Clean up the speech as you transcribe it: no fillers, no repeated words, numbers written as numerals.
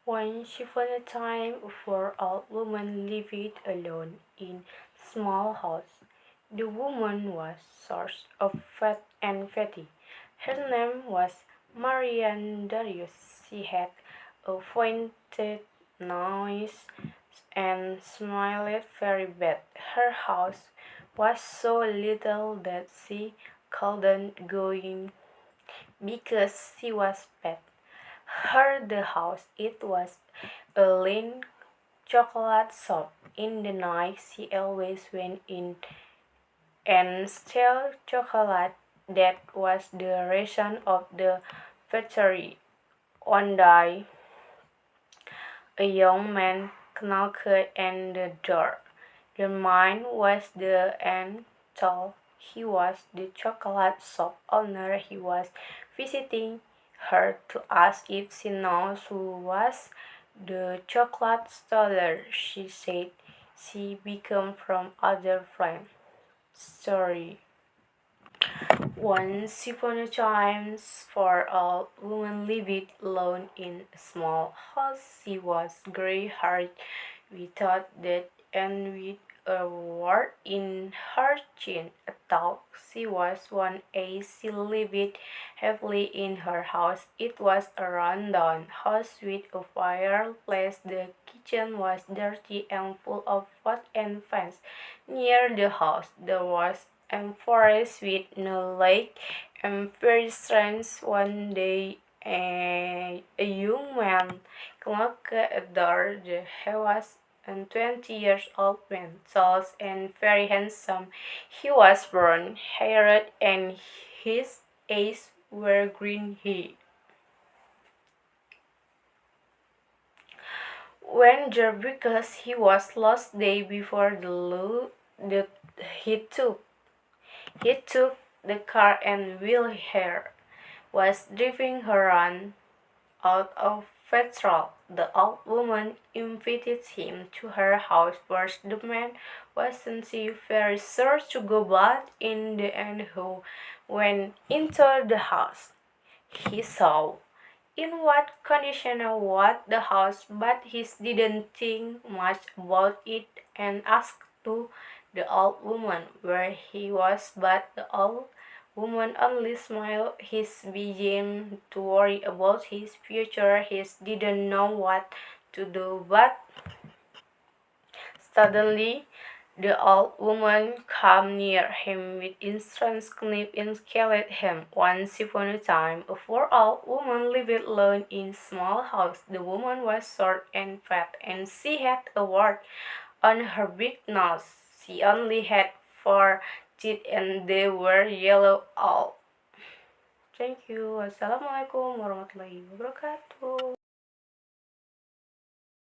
Once upon a time, a poor old woman lived alone in a small house. The woman was sort of fat and fatty. Her name was Marian Darius. She had a pointed nose and smiled very bad. Her house was so little that she couldn't go in because she was fat. Her the house it was a lean chocolate shop. In the night she always went in and stole chocolate. That was the ration of the factory. One day a young man knocked at the door. The man was the and told he was the chocolate shop owner. He was visiting her to ask if she knows who was the chocolate stoller. She said she became from other friend. Sorry. Once upon a time, for a woman lived alone in a small house. She was grey-haired, without that, and with a wart in her chin. A dog she was one as she lived heavily in her house. It was a run-down house with a fireplace. The kitchen was dirty and full of pots and pans. Near the house there was a forest with no lake, and very strange one day a young man knocked at the door. He was a 20 years old man, tall and very handsome. He was brown haired and his eyes were green. When there because he was lost day before the he took he took the car and Will Hare was driving her on out of petrol. The old woman invited him to her house first. The man wasn't very sure to go, but in the end, who went into the house. He saw in what condition was the house, but he didn't think much about it and asked to the old woman where he was, but the old woman only smiled. He began to worry about his future. He didn't know what to do, but suddenly the old woman came near him with instructions knife and killed him. Once upon a time, a poor old woman lived alone in a small house. The woman was short and fat, and she had a wart on her big nose. She only had four teeth, and they were yellow all. Thank you. Wassalamualaikum warahmatullahi wabarakatuh.